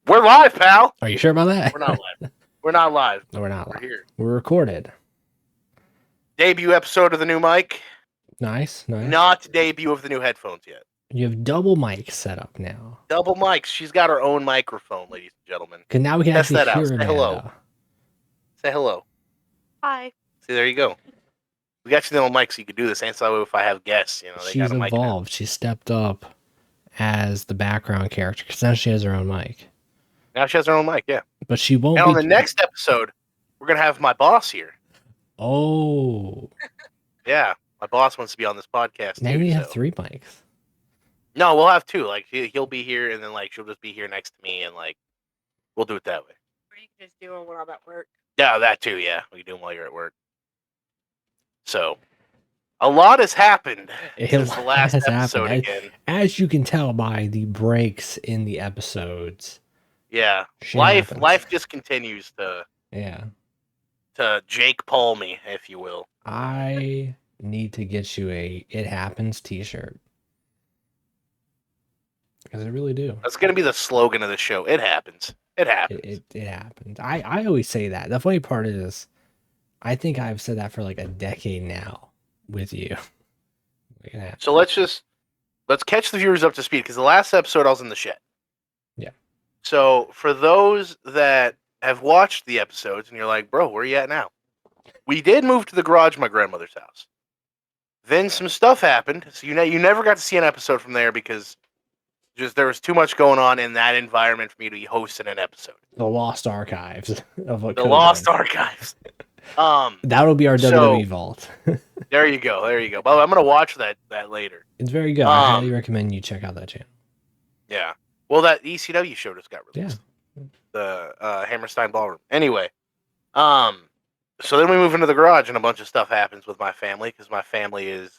We're live, pal. Are you sure about that? We're not live. We're not live. No, we're not We're live. here. We're recorded. Debut episode of the new mic. Nice. Not debut of the new headphones yet. You have double mics set up now. Double mics. She's got her own microphone, ladies and gentlemen. Because now we can Test actually that out. hear Say Amanda. hello. Say hello. Hi. See, there you go. We got you the old mic so you can do this. And so if I have guests, they She's got a mic now. evolved. She stepped up as the background character because now she has her own mic. Now she has her own mic, yeah. But she won't And be... on the next episode, we're going to have my boss here. Oh. Yeah. My boss wants to be on this podcast, Now too. we have 3 mics. No, we'll have 2. Like, he'll be here, and then, like, she'll just be here next to me, and, like, we'll do it that way. Or you can just do it when I'm at work. Yeah, that too, yeah. We can do them while you're at work. So, a lot has happened since the last episode again. As you can tell by the breaks in the episodes. Yeah. Shit Life happens. just continues to Jake Paul me, if you will. I need to get you a It Happens t-shirt. Because I really do. That's going to be the slogan of the show. It happens. It happens. It happens. I always say that. The funny part is, I think I've said that for like a decade now with you. So let's catch the viewers up to speed, because the last episode I was in the shed. Yeah. So for those that have watched the episodes and you're like, bro, where are you at now? We did move to the garage of my grandmother's house. Then some stuff happened. So you never got to see an episode from there because there was too much going on in that environment for me to be hosting an episode. The Lost Archives of what The Lost Archives. That'll be our WWE vault. There you go. Well, I'm gonna watch that later. It's very good. I highly recommend you check out that channel. Yeah. Well, that ECW show just got released. Yeah. The Hammerstein Ballroom. Anyway, so then we move into the garage and a bunch of stuff happens with my family because my family is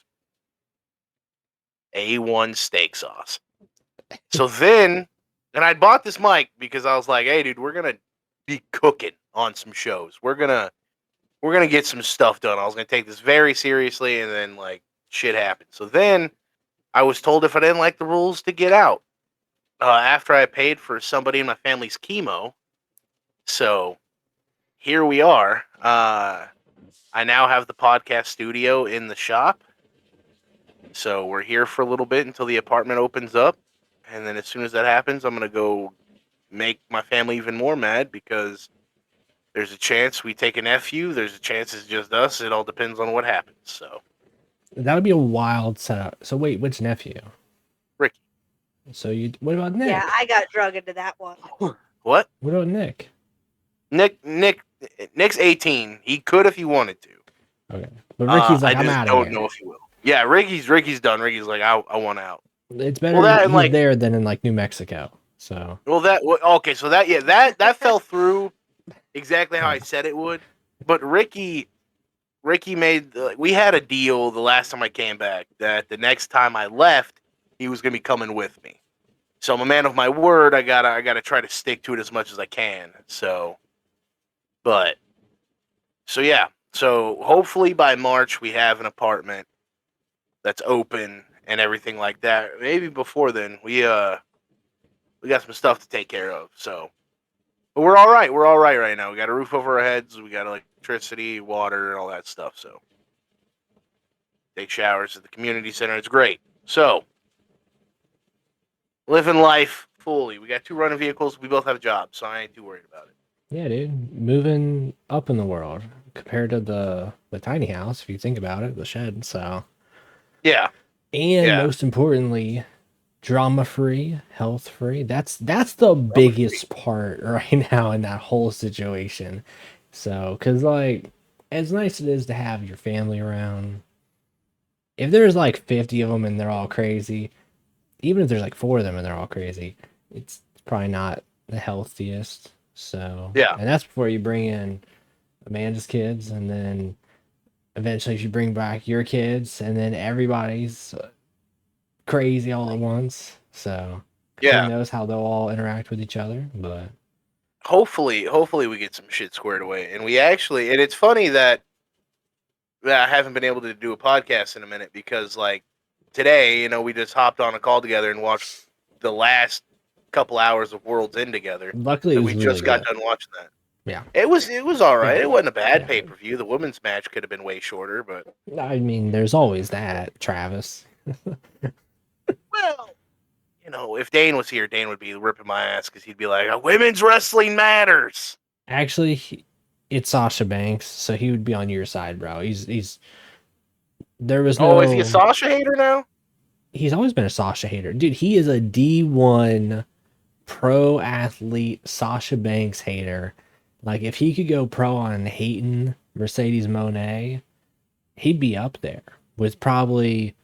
A1 steak sauce. So then, and I bought this mic because I was like, hey, dude, we're gonna be cooking on some shows. We're gonna get some stuff done. I was gonna take this very seriously, and then like shit happened. So then I was told if I didn't like the rules to get out after I paid for somebody in my family's chemo. So here we are. I now have the podcast studio in the shop. So we're here for a little bit until the apartment opens up. And then as soon as that happens, I'm going to go make my family even more mad because there's a chance we take a nephew. There's a chance it's just us. It all depends on what happens. So that'll be a wild setup. So wait, which nephew? Ricky. So what about Nick? Yeah, I got drug into that one. What? What about Nick? Nick's 18. He could if he wanted to. Okay. But Ricky's like, I'm out of here. I don't know if he will. Yeah, Ricky's done. Ricky's like, I want out. It's better he's there than in like New Mexico. So okay, so that fell through exactly how I said it would. But Ricky made we had a deal the last time I came back that the next time I left, he was gonna be coming with me. So I'm a man of my word. I gotta try to stick to it as much as I can. So yeah. So hopefully by March we have an apartment that's open and everything like that. Maybe before then, we got some stuff to take care of. So, but we're all right. We're all right right now. We got a roof over our heads. We got electricity, water, and all that stuff. So, take showers at the community center. It's great. So, living life fully. We got 2 running vehicles. We both have jobs, so I ain't too worried about it. Yeah, dude, moving up in the world compared to the tiny house. If you think about it, the shed. So, yeah. And most importantly, drama-free, health-free. That's the biggest part right now in that whole situation. So, because like, as nice it is to have your family around, if there's like 50 of them and they're all crazy, even if there's like 4 of them and they're all crazy, it's probably not the healthiest. So, yeah. And that's before you bring in Amanda's kids, and then eventually, if you bring back your kids, and then everybody's crazy all at once. So, who knows how they'll all interact with each other? But hopefully we get some shit squared away. And and it's funny that I haven't been able to do a podcast in a minute because, like, today, we just hopped on a call together and watched the last couple hours of World's End together. Luckily, it And was we really just got good. done watching that. Yeah. It was all right. Yeah. It wasn't a bad Yeah. pay-per-view. The women's match could have been way shorter, but I mean, there's always that, Travis. well, if Dane was here, Dane would be ripping my ass because he'd be like, "Women's wrestling matters." Actually, it's Sasha Banks, so he would be on your side, bro. He's. There was no. Oh, is he a Sasha hater now? He's always been a Sasha hater, dude. He is a D1 pro athlete Sasha Banks hater. Like, if he could go pro on hating Mercedes Moné, he'd be up there with probably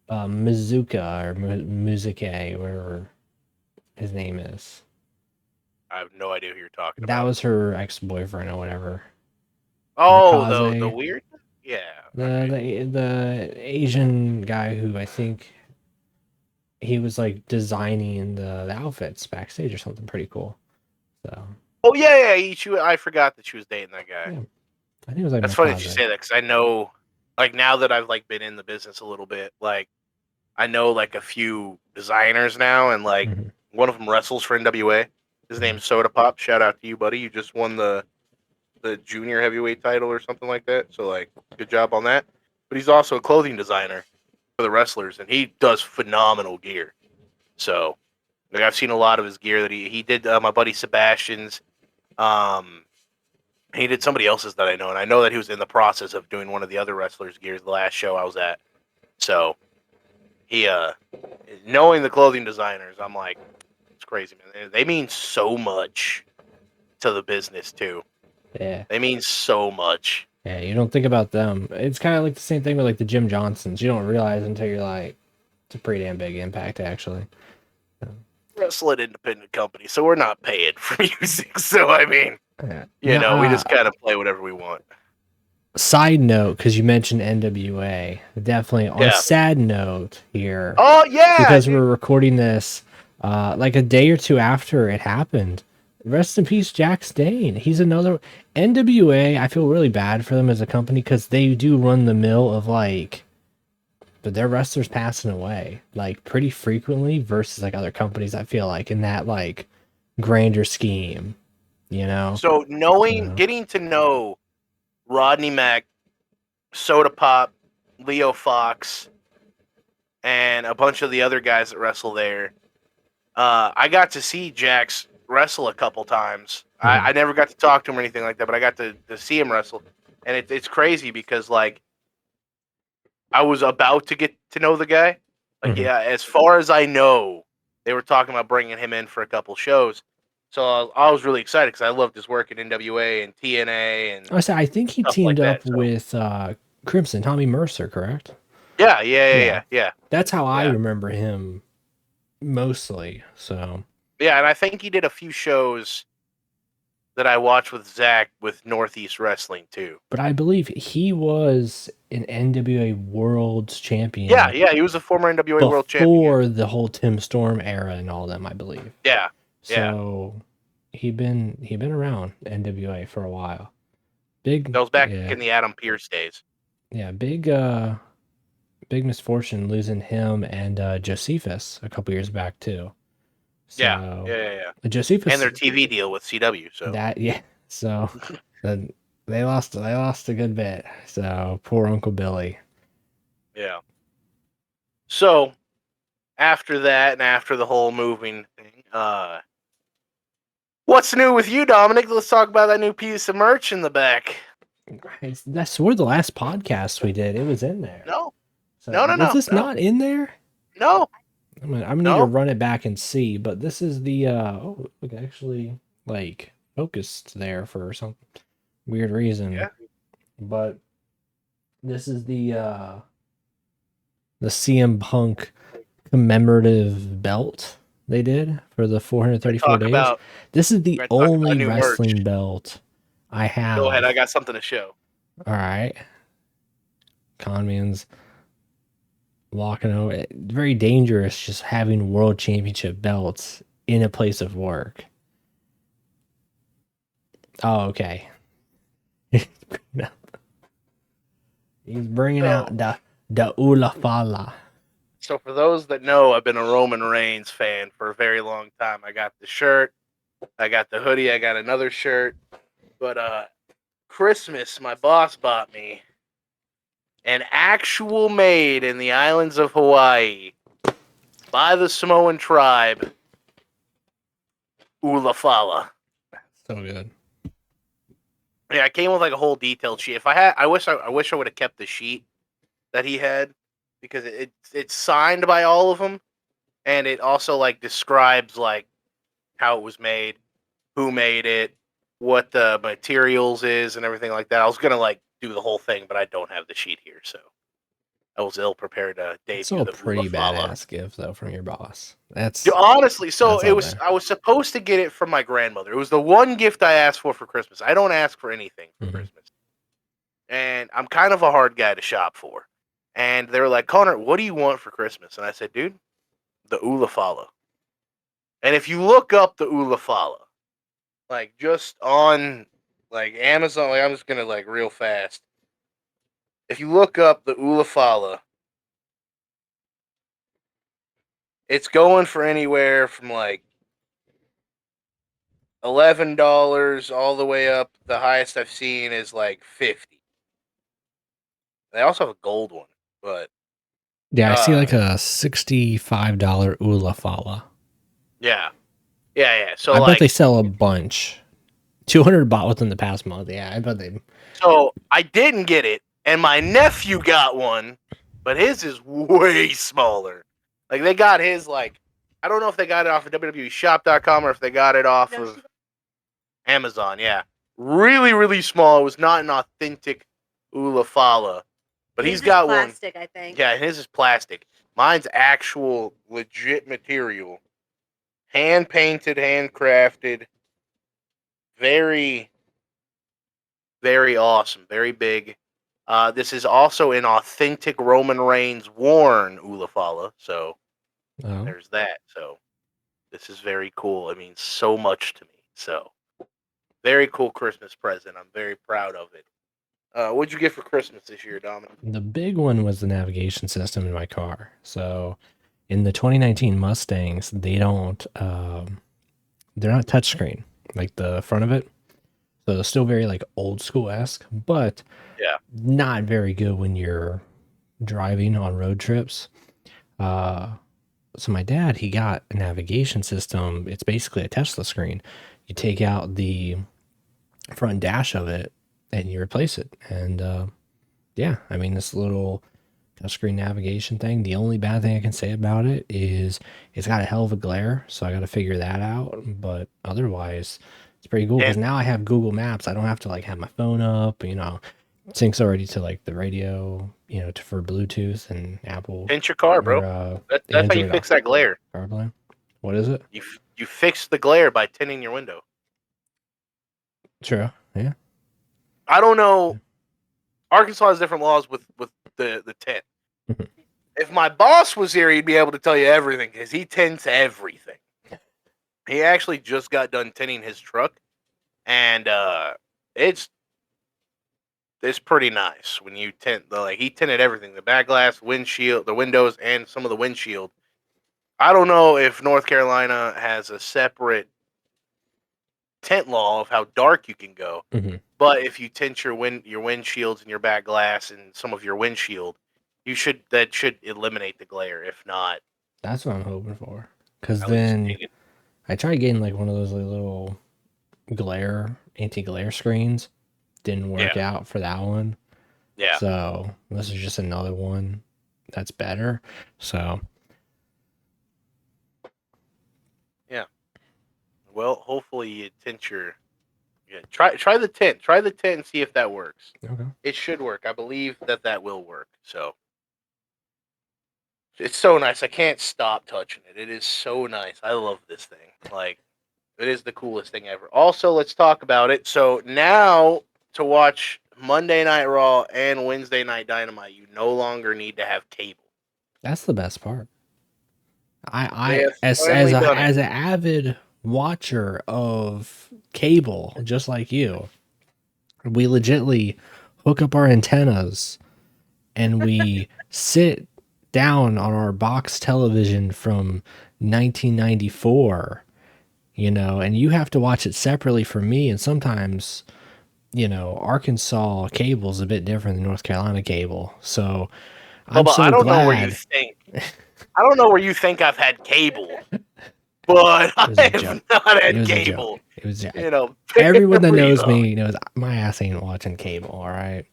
Mizuka or Muzuke, whatever his name is. I have no idea who you're talking That about. was her ex-boyfriend or whatever. Oh, Nakaze. the weird? Yeah. The Asian guy who I think he was like designing the outfits backstage or something pretty cool. So. Oh yeah. I forgot that she was dating that guy. Yeah. I think it was like That's funny that Nakaze. you say that because I know, like, now that I've like been in the business a little bit, like, I know like a few designers now, and like one of them wrestles for NWA. His name's Soda Pop. Shout out to you, buddy. You just won the junior heavyweight title or something like that. So like, good job on that. But he's also a clothing designer for the wrestlers, and he does phenomenal gear. So, like, I've seen a lot of his gear that he did. My buddy Sebastian's. He did somebody else's that I know, and I know that he was in the process of doing one of the other wrestlers' gears the last show I was at. So, he knowing the clothing designers, I'm like, it's crazy, man. They mean so much to the business too. Yeah. They mean so much. Yeah, you don't think about them. It's kind of like the same thing with like the Jim Johnsons. You don't realize until you're like, it's a pretty damn big impact actually. Wrestle an independent company, so we're not paying for music. So I mean, we just kind of play whatever we want. Side note, because you mentioned NWA, definitely on a sad note here. Oh yeah, because we're recording this like a day or two after it happened. Rest in peace, Jack Stane. He's another NWA. I feel really bad for them as a company because they do run the mill of like, but their wrestlers passing away like pretty frequently versus like other companies. I feel like in that like grander scheme, So getting to know Rodney Mack, Soda Pop, Leo Fox, and a bunch of the other guys that wrestle there. I got to see Jax wrestle a couple times. I never got to talk to him or anything like that, but I got to see him wrestle, and it's crazy because like I was about to get to know the guy. Like as far as I know, they were talking about bringing him in for a couple shows. So I was really excited because I loved his work at NWA and TNA and. I think he teamed up with Crimson, Tommy Mercer, correct? Yeah. That's how I remember him mostly. So yeah, and I think he did a few shows that I watched with Zach with Northeast Wrestling too. But I believe he was an NWA World's Champion. Yeah, he was a former NWA World Champion before the whole Tim Storm era and all them, I believe. Yeah. So he'd been around NWA for a while. That was back in the Adam Pearce days. Yeah, big misfortune losing him and Josephus a couple years back too. So, yeah. Josephus and their TV deal with CW. So so they lost a good bit. So poor Uncle Billy. Yeah. So after that and after the whole moving thing, what's new with you, Dominic? Let's talk about that new piece of merch in the back. I swore the last podcast we did, it was in there. No. So, no. Was this not in there? No. I'm gonna need to run it back and see, but this is the look, actually like focused there for some weird reason. Yeah. But this is the CM Punk commemorative belt they did for the 434 days. This is the only wrestling belt I have. Go ahead, I got something to show. All right. Conman's walking over. Very dangerous just having world championship belts in a place of work. Oh, okay. He's bringing out the Ula Fala. So for those that know, I've been a Roman Reigns fan for a very long time. I got the shirt, I got the hoodie, I got another shirt. But Christmas, my boss bought me an actual made in the islands of Hawaii by the Samoan tribe, Ulafala. So good. Yeah, it came with like a whole detailed sheet. If I had, I wish I would have kept the sheet that he had because it's signed by all of them, and it also like describes like how it was made, who made it, what the materials is, and everything like that. I was gonna like do the whole thing, but I don't have the sheet here, so I was ill prepared to It's debut a the pretty Ulafala. badass gift though from your boss. That's Honestly, so that's it up was. there. I was supposed to get it from my grandmother. It was the one gift I asked for Christmas. I don't ask for anything for Mhm. Christmas, and I'm kind of a hard guy to shop for. And they were like, Connor, what do you want for Christmas? And I said, dude, the Ulafala. And if you look up the Ulafala, like just on like Amazon, like I'm just gonna like real fast. If you look up the Ulafala, it's going for anywhere from like $11 all the way up. The highest I've seen is like 50. They also have a gold one, but Yeah, I see uh, like a $65 Ulafala. yeah, yeah. So I bet they like, sell a bunch. 200 bought within the past month. Yeah, I bet they. so I didn't get it, and my nephew got one, but his is way smaller. Like they got his like, I don't know if they got it off of WWEshop.com or if they got it off No, of Amazon. Yeah, really, really small. It was not an authentic Ulafala, but his he's is got one. plastic, I think. Yeah, his is plastic. Mine's actual legit material. Hand painted, handcrafted. Very, very awesome. Very big. This is also an authentic Roman Reigns worn Ulafala. So Oh, there's that. So this is very cool. It means so much to me. So very cool Christmas present. I'm very proud of it. What'd you get for Christmas this year, Dominic? the big one was the navigation system in my car. So in the 2019 Mustangs, they don't. They're not touchscreen like the front of it. So it's still very like old school esque, but Yeah. not very good when you're driving on road trips. So my dad, he got a navigation system. It's basically a Tesla screen. You take out the front dash of it and you replace it. And yeah, I mean, this little touchscreen navigation thing. The only bad thing I can say about it is it's got a hell of a glare, so I got to figure that out. But otherwise, it's pretty cool because And now I have Google Maps. I don't have to like have my phone up. Syncs already to like the radio, for Bluetooth and Apple pinch your car, or bro. That's how you Android fix that glare. CarPlay. What is it? You fix the glare by tinting your window. True. Yeah. I don't know. Arkansas has different laws with the tint. Mhm. If my boss was here, he'd be able to tell you everything because he tints everything. He actually just got done tinting his truck, and it's pretty nice when you tint he tinted everything: the back glass, windshield, the windows, and some of the windshield. I don't know if North Carolina has a separate tint law of how dark you can go, Mhm. but if you tint your windshields and your back glass and some of your windshield, that should eliminate the glare. If not, That's what I'm hoping for. Because I would just then take it. I tried getting like one of those little anti-glare screens. Didn't work Yeah, out for that one. yeah, So this is just another one that's better. So yeah. Well, hopefully you tint your. Yeah, try the tint. Try the tint and see if that works. okay. It should work. I believe that will work. So it's so nice. I can't stop touching it. It is so nice. I love this thing. Like it is the coolest thing ever. Also, let's talk about it. So now to watch Monday Night Raw and Wednesday Night Dynamite, you no longer need to have cable. That's the best part. They I have as finally a done it. as an avid watcher of cable, just like you, we legitly hook up our antennas and we sit down on our box television from 1994, and you have to watch it separately from me. And sometimes, Arkansas cable is a bit different than North Carolina cable. So I'm Bubba, so I don't know where you glad. think. I don't know where you think I've had cable, but It was I a have joke. not It had was a cable. joke. It was everyone that very knows low. me knows my ass ain't watching cable. All right.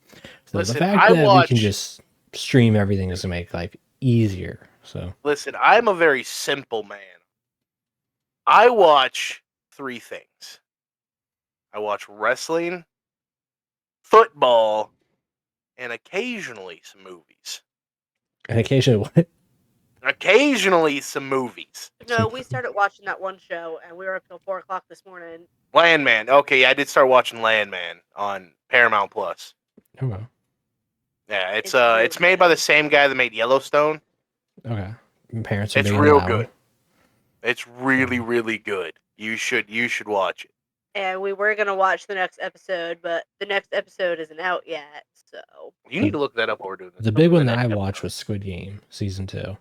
So Listen, the fact I that we can watch. just stream everything is to make life easier. So Listen, I'm a very simple man. I watch 3 things. I watch wrestling, football, and occasionally some movies. and occasionally, what? Occasionally some movies. No, we started watching that one show, and we were up till 4 o'clock this morning. Landman. Okay, yeah, I did start watching Landman on Paramount Plus. Oh, well. Yeah, It's really it's made by the good. same guy that made Yellowstone. Okay. My parents are It's big into real that good. one. It's really, really good. You should watch it. And we were gonna watch the next episode, but the next episode isn't out yet. So You need to look that up while we're doing this. The big one that I watched was Squid Game season 2.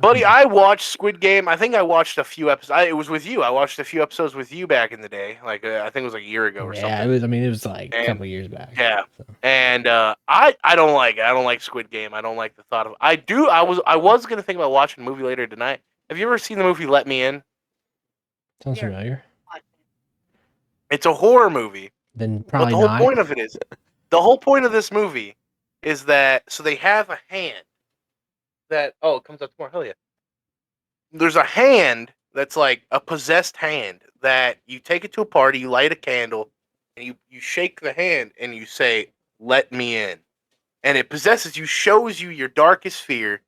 Buddy, I watched Squid Game. I think I watched a few episodes. It was with you. I watched a few episodes with you back in the day. Like I think it was like a year ago or Yeah, something. it was like a couple years back. Yeah. So. And I don't like it. I don't like Squid Game. I don't like the thought of. I was gonna think about watching a movie later tonight. Have you ever seen the movie Let Me In? Sounds Yeah. familiar. It's a horror movie. Then But probably the whole not. point of it is, the whole point of this movie is that so they have a hand that it comes out tomorrow. Hell yeah. There's a hand that's like a possessed hand that you take it to a party, you light a candle, and you shake the hand and you say, "Let me in," and it possesses you, shows you your darkest fear,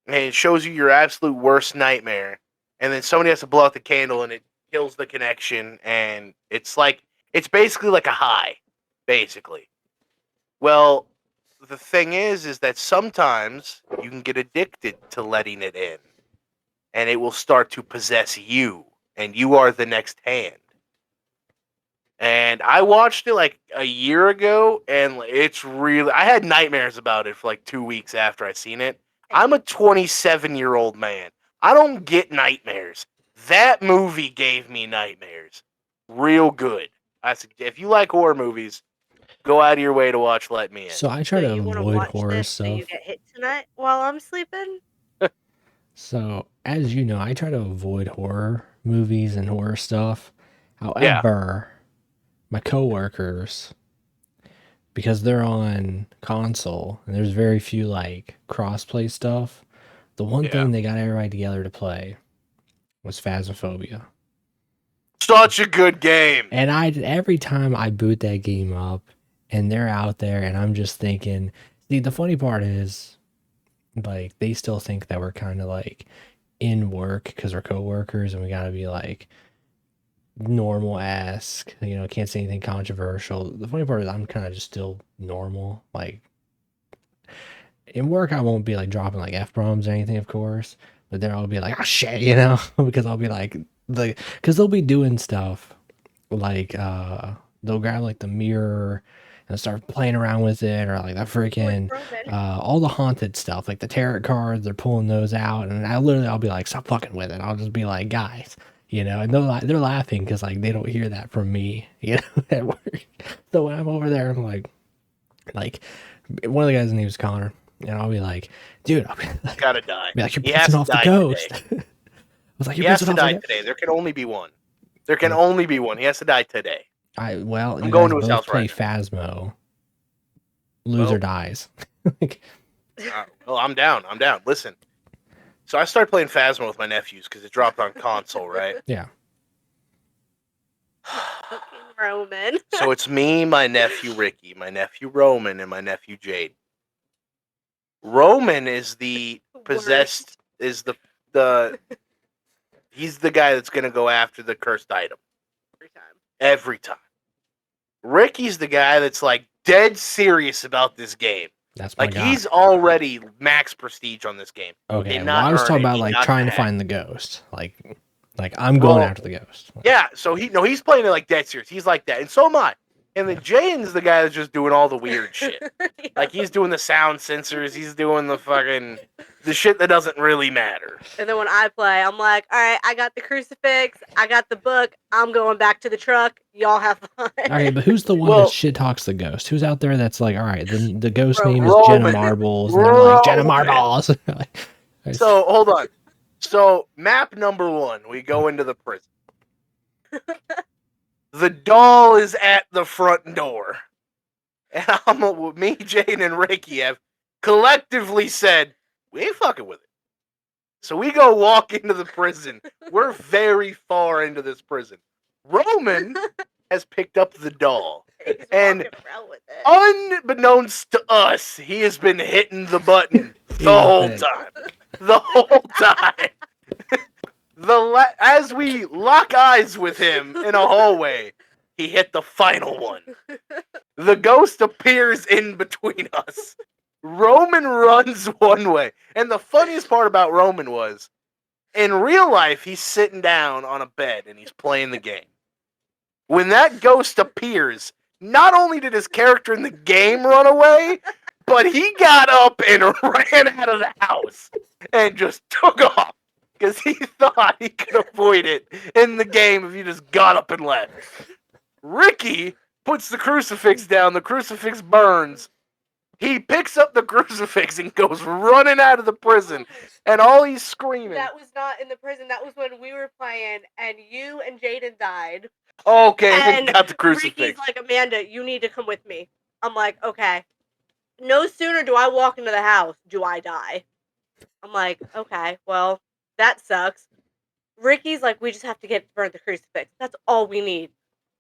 and it shows you your absolute worst nightmare, and then somebody has to blow out the candle and it kills the connection, and it's basically like a high, basically. Well, the thing is that sometimes you can get addicted to letting it in, and it will start to possess you, and you are the next hand. And I watched it like a year ago, and it's really, I had nightmares about it for like 2 weeks after I seen it. I'm a 27-year-old man. I don't get nightmares. That movie gave me nightmares. Real good. If you like horror movies, go out of your way to watch Let Me In. So I try So to you wanna avoid watch horror this so you stuff. get hit tonight while I'm sleeping? So as you know, I try to avoid horror movies and horror stuff. However, my coworkers, because they're on console and there's very few like crossplay stuff, the one thing they got everybody together to play was Phasmophobia. Such a good game. And every time I boot that game up and they're out there and I'm just thinking, see, the funny part is like they still think that we're kind of like in work because we're coworkers and we got to be like normal-esque, can't say anything controversial. The funny part is I'm kind of just still normal. Like in work, I won't be like dropping like F-bombs or anything, of course, but then I'll be like, oh shit, because I'll be like, because they'll be doing stuff like they'll grab like the mirror and start playing around with it, or like that freaking all the haunted stuff, like the tarot cards, they're pulling those out, and I'll be like, stop fucking with it. I'll just be like, guys, and they're laughing because like they don't hear that from me, at work. So when I'm over there, I'm like one of the guys' name is Connor, and I'll be like, dude, I'll be like, Gotta die. be like, you're He has pissing to off the die ghost. today. I was like, He you're has pissing to off die the today. There can only be one. There can only be one. He has to die today. I'm I'm you going guys to his both house play right Phasmo. Loser dies. Like, Well, I'm down. Listen. So I started playing Phasmo with my nephews because it dropped on console, right? yeah. Fucking Roman. So it's me, my nephew Ricky, my nephew Roman, and my nephew Jade. Roman is the possessed, is the he's the guy that's gonna go after the cursed item. Every time. Ricky's the guy that's like dead serious about this game. That's my Like guy. he's already max prestige on this game. Okay, Did well, not I was earn talking it. about He like got trying the to hack. find the ghost. Like I'm going after the ghost. Yeah, so he's playing it like dead serious. He's like that, and so am I. And then Jaden's the guy that's just doing all the weird shit. Yeah. Like, he's doing the sound sensors, he's doing the shit that doesn't really matter. And then when I play, I'm like, all right, I got the crucifix, I got the book, I'm going back to the truck. Y'all have fun. Okay, but who's the one Well- that shit talks the ghost? Who's out there that's like, all right, then the ghost name is Roman. Jenna Marbles, and they're like Jenna Roman. Marbles. So, hold on. So, map number 1, we go into the prison. The doll is at the front door. And me, Jane, and Ricky have collectively said, we ain't fucking with it. So we go walk into the prison. We're very far into this prison. Roman has picked up the doll. He's And walking around with it. unbeknownst to us, he has been hitting the button the Yeah, whole man. time. The whole time. As we lock eyes with him in a hallway, he hit the final one. The ghost appears in between us. Roman runs one way. And the funniest part about Roman was, in real life, he's sitting down on a bed and he's playing the game. When that ghost appears, not only did his character in the game run away, but he got up and ran out of the house and just took off because he thought he could avoid it in the game if he just got up and left. Ricky puts the crucifix down, the crucifix burns. He picks up the crucifix and goes running out of the prison, and all he's screaming. That was not in the prison. That was when we were playing, and you and Jaden died. Okay, and then And got the crucifix. Ricky's like, Amanda, you need to come with me. I'm like, okay. No sooner do I walk into the house, do I die. I'm like, okay, well, that sucks. Ricky's like, we just have to burn the crucifix. That's all we need.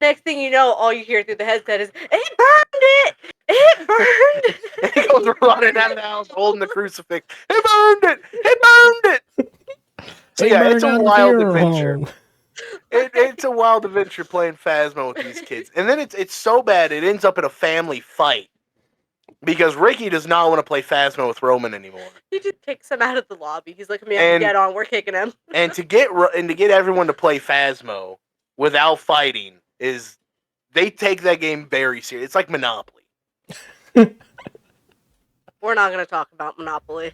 Next thing you know, all you hear through the headset is, it burned it! It burned it! He goes running out of the house holding the crucifix. It burned it! It burned it! So They yeah, burned it's a down the wild funeral adventure. home. It's a wild adventure playing Phasma with these kids. And then it's so bad it ends up in a family fight. Because Ricky does not want to play Phasma with Roman anymore. He just kicks him out of the lobby. He's like, Amanda, And- get on, we're kicking him. And to get everyone to play Phasmo without fighting is they take that game very serious. It's like Monopoly We're not going to talk about Monopoly.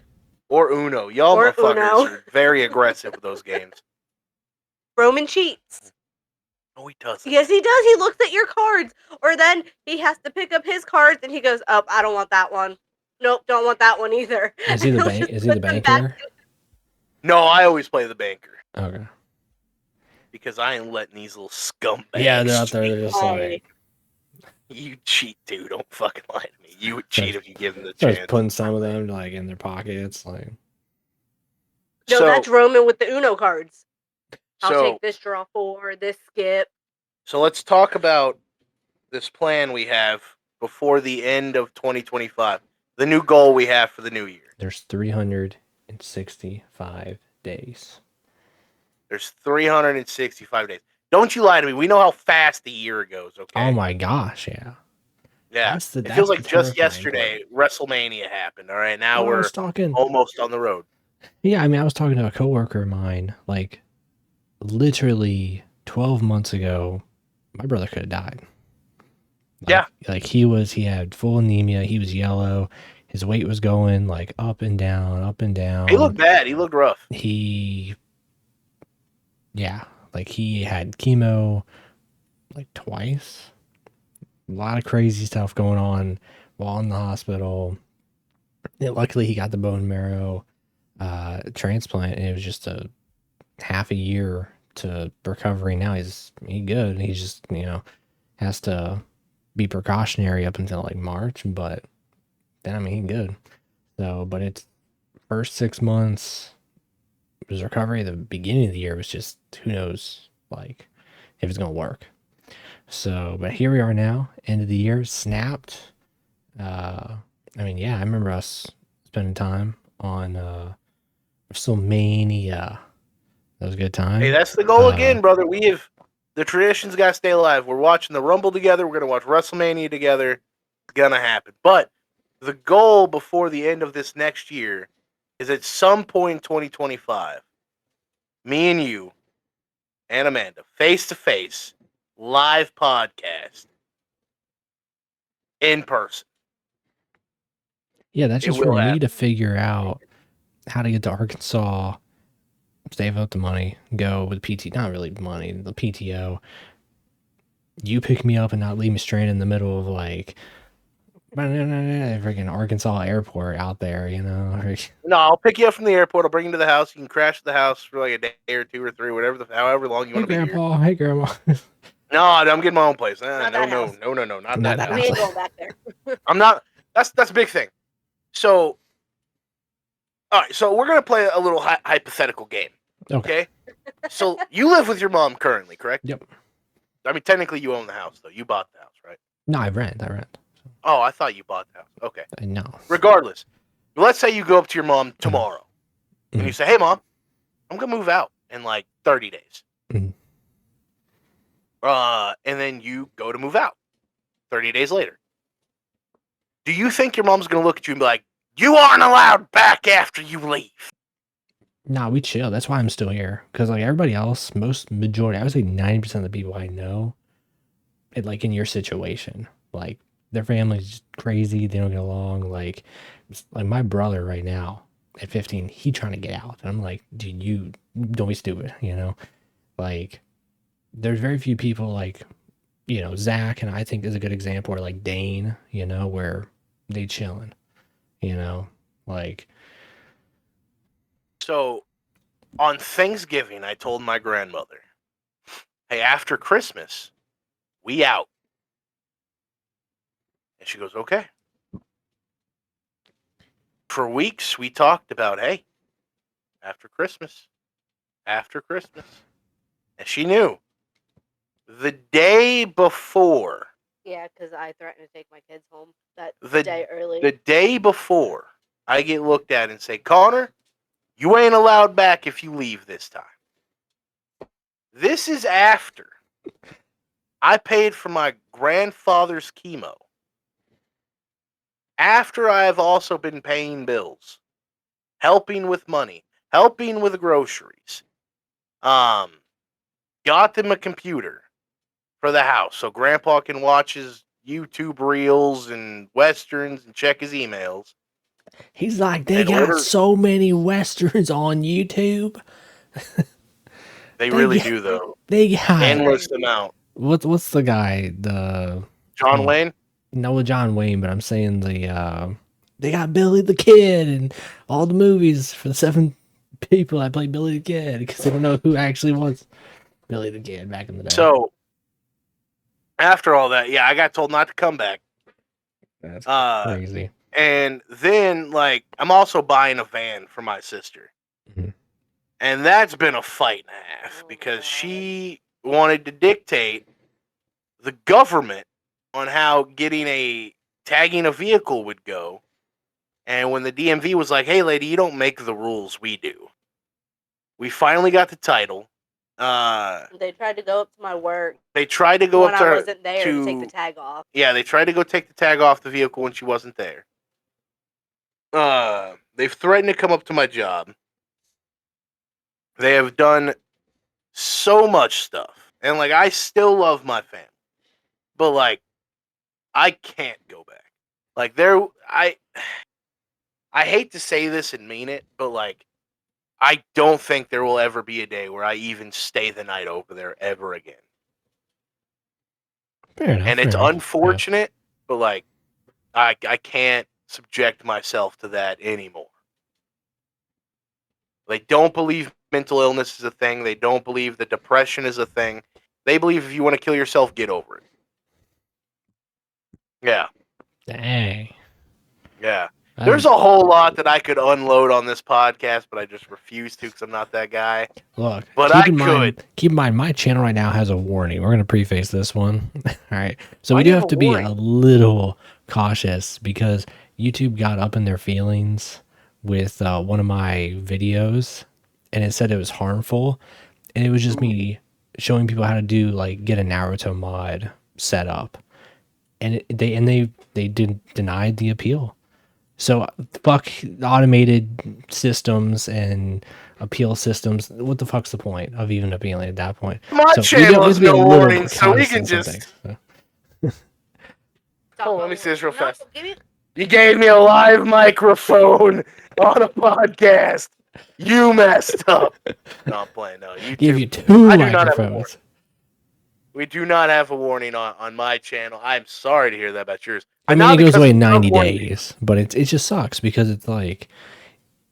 or Uno. Y'all Or motherfuckers Uno. are very aggressive with those games. Roman cheats. No, he doesn't. Yes, he does. He looks at your cards. Or then he has to pick up his cards and he goes, oh, I don't want that one. Nope, don't want that one either. Is he the And he'll bank? just Is he the put them back. banker? No, I always play the banker Okay. because I ain't letting these little scumbags. Yeah, they're out there. cheat. They're just Hey. like You cheat, dude. Don't fucking lie to me. You would cheat if you give them the just chance. putting some of them like in their pockets. Like, No, So, that's Roman with the Uno cards. I'll so, take this draw 4, this skip. so let's talk about this plan we have before the end of 2025. The new goal we have for the new year. there's 365 days. There's 365 days. Don't you lie to me. We know how fast the year goes, okay? Oh my gosh! Yeah. yeah. That's the- It feels that's like the just terrifying yesterday WrestleMania happened, all right? Now I we're was talking. almost on the road. Yeah, I mean, I was talking to a coworker of mine, like literally 12 months ago. My brother could have died. Like he had full anemia. He was yellow. His weight was going like up and down, up and down. He looked bad. He looked rough. He had chemo like twice. A lot of crazy stuff going on while in the hospital. And luckily, he got the bone marrow transplant, and it was just a half a year to recovery. Now he's good. He just has to be precautionary up until like March, but then he's good. So, but it's first 6 months was recovery. The beginning of the year was just who knows like if it's gonna work. So, but here we are now, end of the year, snapped. I remember us spending time on WrestleMania. That was a good time. Hey, that's the goal again, brother. The traditions got to stay alive. We're watching the Rumble together. We're going to watch WrestleMania together. It's going to happen. But the goal before the end of this next year is at some point in 2025, me and you and Amanda, face-to-face, live podcast, in person. Yeah, that's It just for will me happen. to figure out how to get to Arkansas, save up the money, go with PT. Not really money, the PTO. You pick me up and not leave me stranded in the middle of like freaking Arkansas airport out there, you know? No, I'll pick you up from the airport. I'll bring you to the house. You can crash at the house for like a day or 2 or 3, however long you Hey, want to be here. Grandpa. Hey, Grandma. No, I'm getting my own place. Not No, that no, house. no, no, no, not Not that that house. We ain't going back there. I'm not. That's a big thing. So, all right. So we're gonna play a little hypothetical game. Okay. Okay. So you live with your mom currently, correct? Yep. I mean, technically, you own the house, though. You bought the house, right? No, I rent. Oh, I thought you bought the house. Okay. I know. Regardless, let's say you go up to your mom tomorrow, and you Mhm. say, "Hey, Mom, I'm gonna move out in like 30 days." Mhm. And then you go to move out 30 days later. Do you think your mom's gonna look at you and be like, "You aren't allowed back after you leave"? Nah, we chill. That's why I'm still here. Because like everybody else, majority, I would say 90% of the people I know, like in your situation, like their family's crazy. They don't get along. Like my brother right now at 15, he trying to get out. And I'm like, dude, you don't be stupid. You know, like there's very few people like, you know, Zach and I think is a good example, or like Dane, you know, where they chilling, you know, like. So on Thanksgiving, I told my grandmother, "Hey, after Christmas, we out." And she goes, "Okay." For weeks, we talked about, "Hey, after Christmas, after Christmas." And she knew. The day before, Yeah, because I threatened to take my kids home that the day early. the day before, I get looked at and say, "Connor, you ain't allowed back if you leave this time." This is after I paid for my grandfather's chemo. After I have also been paying bills, helping with money, helping with groceries. Got them a computer for the house so Grandpa can watch his YouTube reels and westerns and check his emails. He's like, they And got order. so many westerns on YouTube. They They really got, do though. they got Endless amount. what's the guy? The John oh, Wayne. no, John Wayne, but I'm saying they got Billy the Kid and all the movies for the 7 people that play Billy the Kid because they don't know who actually was Billy the Kid back in the day. So after all that, yeah, I got told not to come back. That's crazy. And then like I'm also buying a van for my sister. Mhm. And that's been a fight and a half because she wanted to dictate the government on how tagging a vehicle would go. And when the DMV was like, "Hey lady, you don't make the rules, we do." We finally got the title. They tried to go up to my work They tried to go when up to I her wasn't there to take the tag off. Yeah, they tried to go take the tag off the vehicle when she wasn't there. They've threatened to come up to my job. They have done so much stuff. And like I still love my family. But like I can't go back. Like I hate to say this and mean it, but like I don't think there will ever be a day where I even stay the night over there ever again. Fair enough. And it's fair enough. unfortunate, but like I can't subject myself to that anymore. They don't believe mental illness is a thing. They don't believe that depression is a thing. They believe if you want to kill yourself, get over it. Yeah. Dang. Yeah. There's a whole lot that I could unload on this podcast, but I just refuse to because I'm not that guy. Look, But keep I in could. mind, my channel right now has a warning. We're going to preface this one. All right. So Why we do do you have have to a be warning? a little cautious because YouTube got up in their feelings with one of my videos and it said it was harmful. And it was just me showing people how to do get a Naruto mod set up. And they denied the appeal. So fuck automated systems and appeal systems. What the fuck's the point of even appealing at that point? My So we channel have has to be a no little warning, so we cautious can in some just. things. So. Hold on, let me see this real No, fast. give me. You gave me a live microphone on a podcast. You messed up. No, I'm playing. No, you Give two. you two I do not have a warning. microphones. We do not have a warning on my channel. I'm sorry to hear that about yours. I But mean, not it goes because away of in your 90 warning. days, but it just sucks because it's like,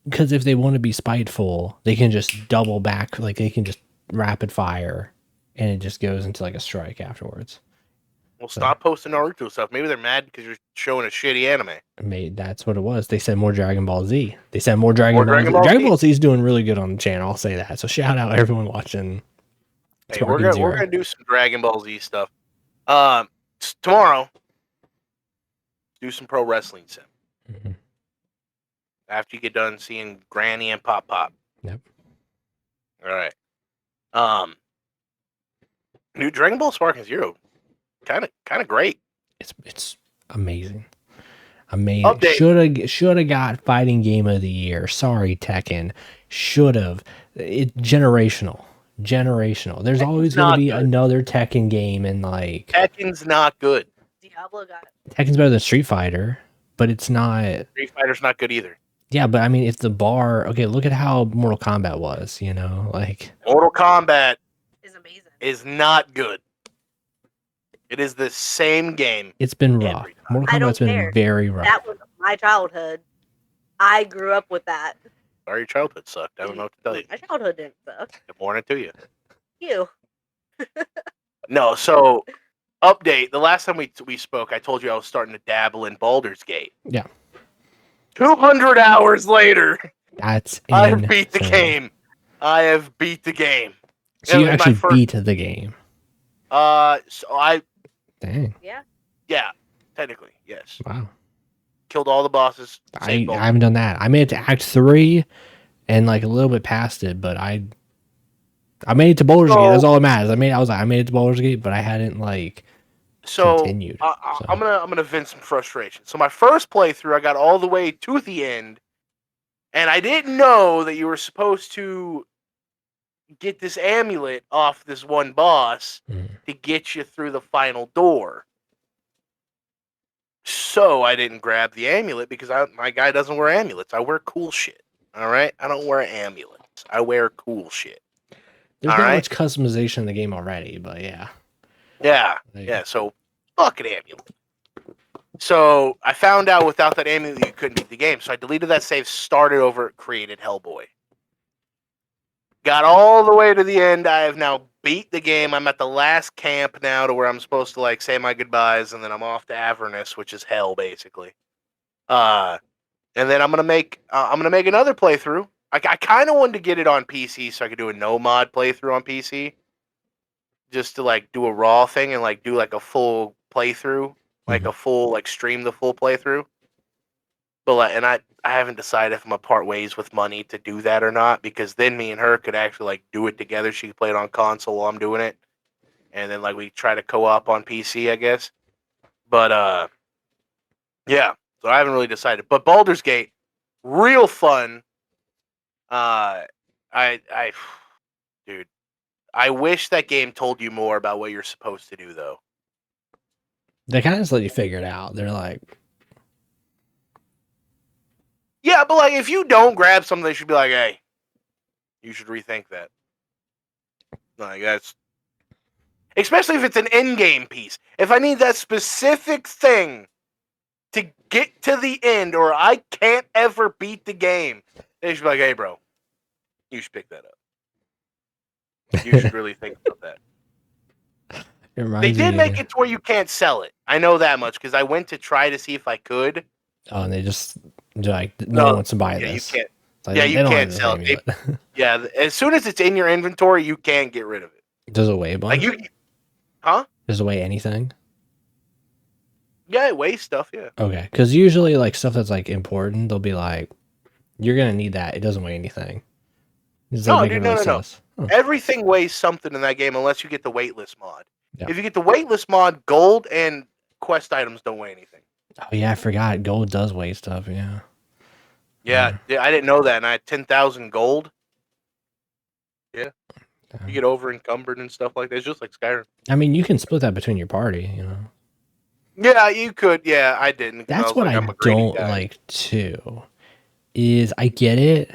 because if they want to be spiteful, they can just double back, like they can just rapid fire, and it just goes into like a strike afterwards. Well, stop posting Naruto stuff. Maybe they're mad because you're showing a shitty anime. That's what it was. They said more Dragon Ball Z. They said more Dragon More Ball Dragon Z. Ball Dragon Z. Ball Z is doing really good on the channel. I'll say that. So shout out everyone watching. Hey, Sparking we're Zero. gonna do some Dragon Ball Z stuff. Tomorrow, do some pro wrestling sim. Mm-hmm. After you get done seeing Granny and Pop Pop. Yep. All right. New Dragon Ball Sparking Zero, kind of great. It's amazing. Amazing. Update. Should have got fighting game of the year. Sorry, Tekken. Should have. It generational. There's always going to not be good. another Tekken game, and like Tekken's not good. Diablo got Tekken's better than Street Fighter, but it's not. Street Fighter's not good either. Yeah, but I mean, if the bar, okay, look at how Mortal Kombat was. Like Mortal Kombat is amazing. is not good. It is the same game. It's been rough. every time. Mortal I don't Kombat's been care. very rough. That was my childhood. I grew up with that. Sorry, your childhood sucked. I don't know what to tell you. My childhood didn't suck. Good morning to you. You. No, so update. The last time we spoke, I told you I was starting to dabble in Baldur's Gate. Yeah. 200 hours later, That's I insane. have beat the game. I have beat the game. So you It was my actually first- beat the game. So I Dang. yeah, technically yes. Wow. Killed all the bosses. I saved Baldur's haven't done that. I made it to Act 3 and like a little bit past it, but I made it to Baldur's Gate. That's all that matters. I made it to Baldur's Gate, but I hadn't like continued. So. I'm gonna vent some frustration. So my first playthrough, I got all the way to the end, and I didn't know that you were supposed to get this amulet off this one boss to get you through the final door. So I didn't grab the amulet because my guy doesn't wear amulets. I wear cool shit. All right, I don't wear amulets. I wear cool shit. There's not much customization in the game already, but yeah. Yeah. So fucking amulet. So I found out without that amulet you couldn't beat the game. So I deleted that save, started over, created Hellboy. Got all the way to the end. I have now beat the game. I'm at the last camp now to where I'm supposed to like say my goodbyes, and then I'm off to Avernus, which is hell basically. And then I'm gonna make another playthrough. I kind of wanted to get it on PC so I could do a no mod playthrough on PC, just to like do a raw thing and like do like a full playthrough, like a full like stream the full playthrough. But like, and I haven't decided if I'm gonna part ways with money to do that or not, because then me and her could actually like do it together. She could play it on console while I'm doing it, and then like we try to co-op on PC, I guess. But yeah. So I haven't really decided. But Baldur's Gate, real fun. Dude, I wish that game told you more about what you're supposed to do, though. They kind of just let you figure it out. They're like, yeah, but like if you don't grab something, they should be like, hey, you should rethink that. Like that's, especially if it's an in-game piece. If I need that specific thing to get to the end, or I can't ever beat the game, they should be like, hey, bro, you should pick that up. You should really think about that. They did make it to where you can't sell it. I know that much because I went to try to see if I could. Oh, and they just like no one wants to buy this. You can't. Like, yeah, you can't sell it. Yeah, as soon as it's in your inventory, you can't get rid of it. Does it weigh a bunch? Like huh? Does it weigh anything? Yeah, it weighs stuff. Yeah. Okay, because usually like stuff that's like important, they'll be like, "You're gonna need that. It doesn't weigh anything." No, dude, no. Oh. Everything weighs something in that game unless you get the weightless mod. Yeah. If you get the weightless mod, gold and quest items don't weigh anything. Oh yeah, I forgot. Gold does weigh stuff. Yeah. Yeah, I didn't know that, and I had 10,000 gold. Yeah. You get over encumbered and stuff like that. It's just like Skyrim. I mean, you can split that between your party, you know. Yeah, you could. Yeah, I didn't because I That's was what like, I I'm a greedy don't guy. like too. Is I get it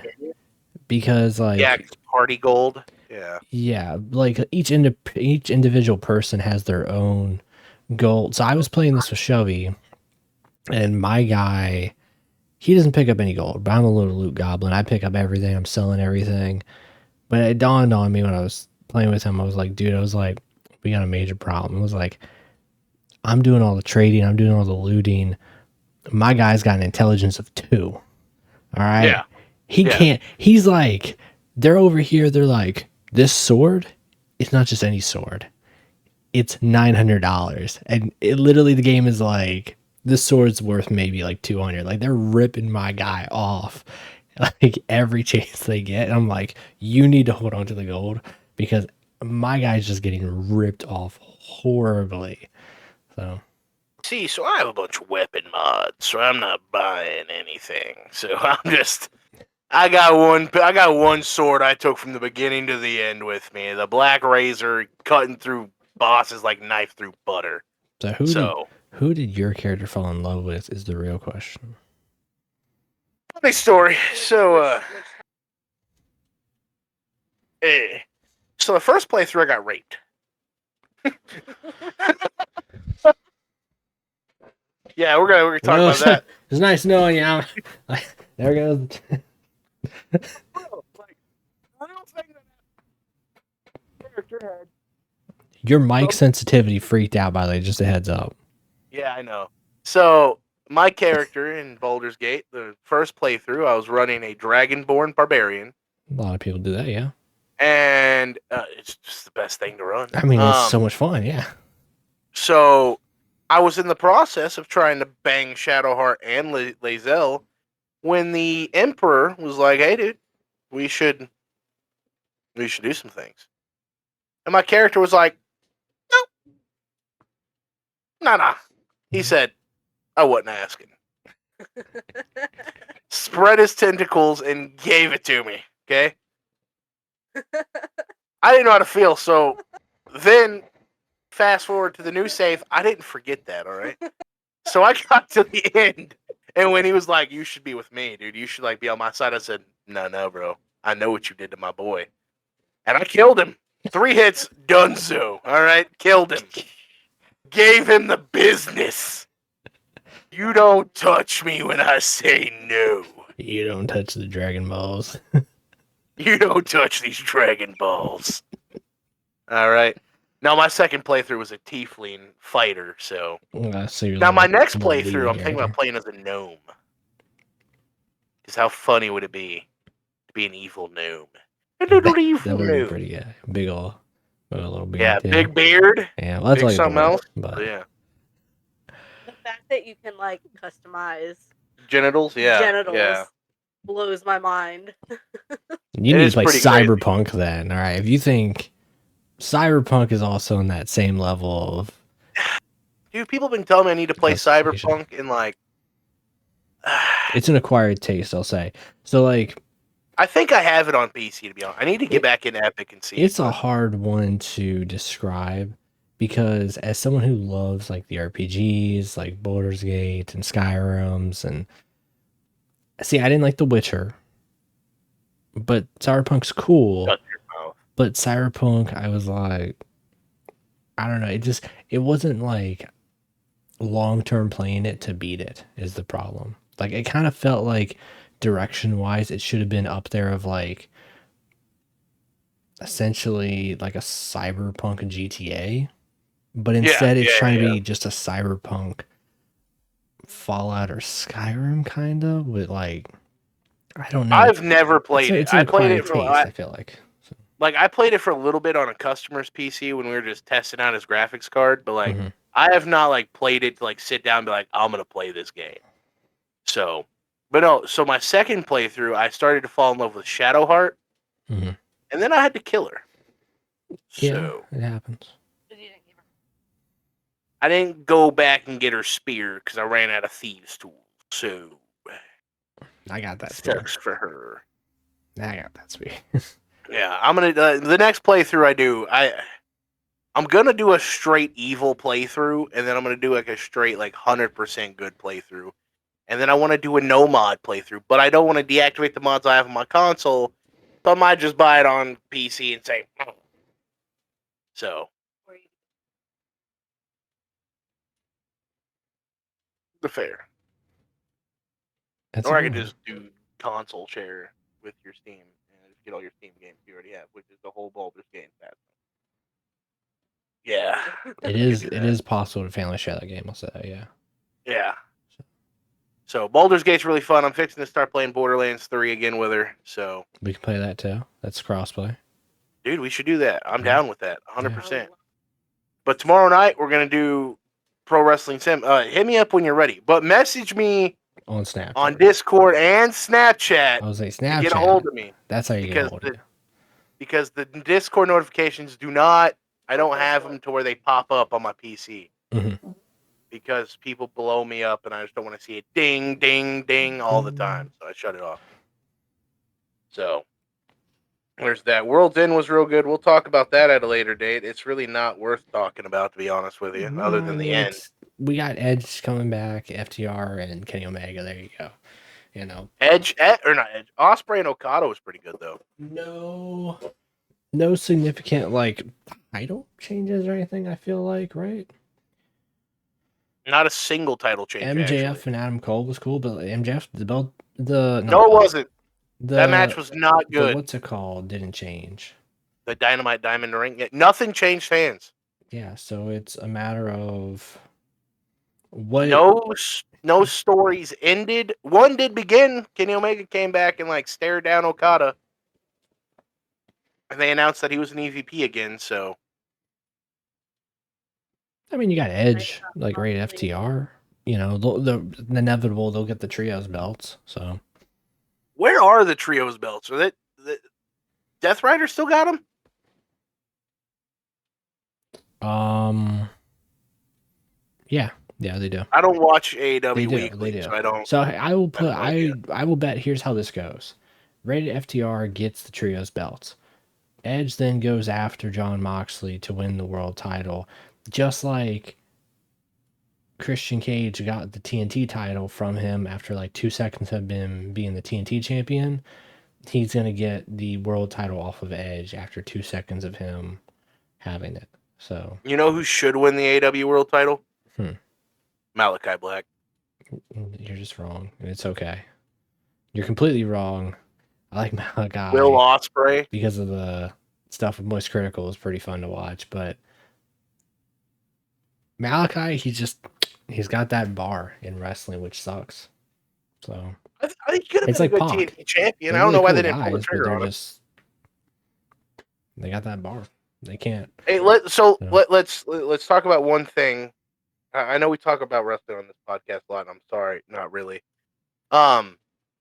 because Yeah, like 'cause party gold. Yeah. yeah, like each individual person has their own goal. So I was playing this with Shovey, and my guy, he doesn't pick up any gold, but I'm a little loot goblin. I pick up everything. I'm selling everything. But it dawned on me when I was playing with him. I was like, dude, I was like, we got a major problem. It was like, I'm doing all the trading. I'm doing all the looting. My guy's got an intelligence of 2. All right. Yeah. He Yeah. can't. He's like, they're over here. They're like, this sword, it's not just any sword. It's $900. And it literally, the game is like, this sword's worth maybe like 200. Like, they're ripping my guy off like every chance they get. And I'm like, you need to hold on to the gold because my guy's just getting ripped off horribly. So, See, so I have a bunch of weapon mods, so I'm not buying anything. So I got one sword I took from the beginning to the end with me. The Black Razor, cutting through bosses like knife through butter. so who did your character fall in love with is the real question. Funny story. So so the first playthrough I got raped. Yeah, we're gonna talk about that. It's nice knowing you. There goes. Bro, like, I don't think that character had. Your mic sensitivity freaked out, by the way, just a heads up. Yeah, I know. So my character in Baldur's Gate, the first playthrough, I was running a Dragonborn Barbarian, A lot of people do that, yeah. and it's just the best thing to run. I mean, it's so much fun, yeah. So I was in the process of trying to bang Shadowheart and Lae'zel when the Emperor was like, "Hey, dude, we should do some things," and my character was like, "No, nah." He said, "I wasn't asking." Spread his tentacles and gave it to me. Okay. I didn't know how to feel, so then fast forward to the new save, I didn't forget that, all right? So I got to the end, and when he was like, "You should be with me, dude. You should like be on my side," I said, No, bro. I know what you did to my boy. And I killed him. 3 hits, done so. All right? Killed him. Gave him the business. You don't touch me when I say no. You don't touch the Dragon Balls. You don't touch these Dragon Balls. All right. Now my second playthrough was a Tiefling fighter, so now my next playthrough, I'm thinking about playing as a gnome. Because how funny would it be to be an evil gnome? That would be pretty, yeah. Big ol' little beard. Yeah, big beard. Yeah, well, that's big like something else. But Yeah. The fact that you can like customize Genitals, yeah. genitals Yeah. blows my mind. You need to play Cyberpunk then, alright? If you think Cyberpunk is also in that same level of... Dude, people have been telling me I need to play Cyberpunk and like... It's an acquired taste, I'll say. So like... I think I have it on PC, to be honest. I need to get back in Epic and see. It's a hard one to describe because as someone who loves like the RPGs, like Baldur's Gate and Skyrims, and see, I didn't like The Witcher, but Cyberpunk's cool. But Cyberpunk, I was like, I don't know. It wasn't like long-term playing it to beat it is the problem. Like it kind of felt like direction-wise, it should have been up there of like essentially like a Cyberpunk GTA, but instead it's trying to be just a Cyberpunk Fallout or Skyrim kind of with like, I don't know. I've never played it. I played it for I feel like. So. Like I played it for a little bit on a customer's PC when we were just testing out his graphics card, but like I have not like played it to like sit down and be like, I'm gonna play this game. So, but no. So my second playthrough, I started to fall in love with Shadowheart, and then I had to kill her. Yeah, so, it happens. I didn't go back and get her spear because I ran out of thieves' tools. So I got that spear. Sucks for her. I got that spear. Yeah, I'm gonna the next playthrough I do. I'm gonna do a straight evil playthrough, and then I'm gonna do like a straight 100% good playthrough, and then I want to do a no mod playthrough. But I don't want to deactivate the mods I have on my console, so I might just buy it on PC and say. So the fair, That's or a I good could one. just do console share with your Steam and just get all your Steam games you already have, which is the whole Baldur's Gate pass. Yeah, It I could is. do It that. is possible to family share that game. I'll say that. Yeah. Yeah. So Baldur's Gate's really fun. I'm fixing to start playing Borderlands 3 again with her. So, We can play that too. That's crossplay. dude, we should do that. I'm Yeah. down with that, Oh, 100%. But tomorrow night we're gonna do Pro Wrestling Sim. Hit me up when you're ready, but message me On Snapchat. on Discord and Snapchat I was like to get a Snapchat. hold of me That's how you get a because hold of you. because the Discord notifications do not. I don't have them to where they pop up on my PC Mhm. because people blow me up, and I just don't want to see it ding, ding, ding all the time. So I shut it off. So there's that. World's End was real good. We'll talk about that at a later date. It's really not worth talking about, to be honest with you, other No, I than the mean end. we got Edge coming back, FTR, and Kenny Omega. There you go. You know, Or not Edge. Osprey and Okada was pretty good though. no significant title changes or anything. I feel like right. Not a single title change MJF actually. and Adam Cole was cool, but MJF the belt the No, it wasn't. That match the was not the good. what's it called didn't change. The Dynamite Diamond Ring. Nothing changed hands. Yeah, so it's a matter of what. No stories ended. One did begin. Kenny Omega came back and stared down Okada, and they announced that he was an EVP again. So I mean, you got Edge right at FTR. You know, the inevitable they'll get the trios belts. So where are the trios belts? Are they the Death Rider still got them? yeah, they do. I don't watch They AEW do. weekly, They do. so I don't. So I will I have put no idea. I will bet here's how this goes. Rated FTR gets the trios belts. Edge then goes after John Moxley to win the world title, just like Christian Cage got the TNT title from him after 2 seconds of him being the TNT champion. He's gonna get the world title off of Edge after 2 seconds of him having it. So You know who should win the AEW World Title? Malachi Black. you're just wrong, and it's okay. You're completely wrong. I like Malachi. Will Ospreay. Because of the stuff with Moist Critical is pretty fun to watch, but Malachi, he's got that bar in wrestling, which sucks. So I think he could have it's been a like good Pac. TNT champion. They're I don't really know why cool they didn't pull the guys, but trigger on him. they got that bar. They can't. Hey, let's talk about one thing. I know we talk about wrestling on this podcast a lot, and I'm sorry, not really.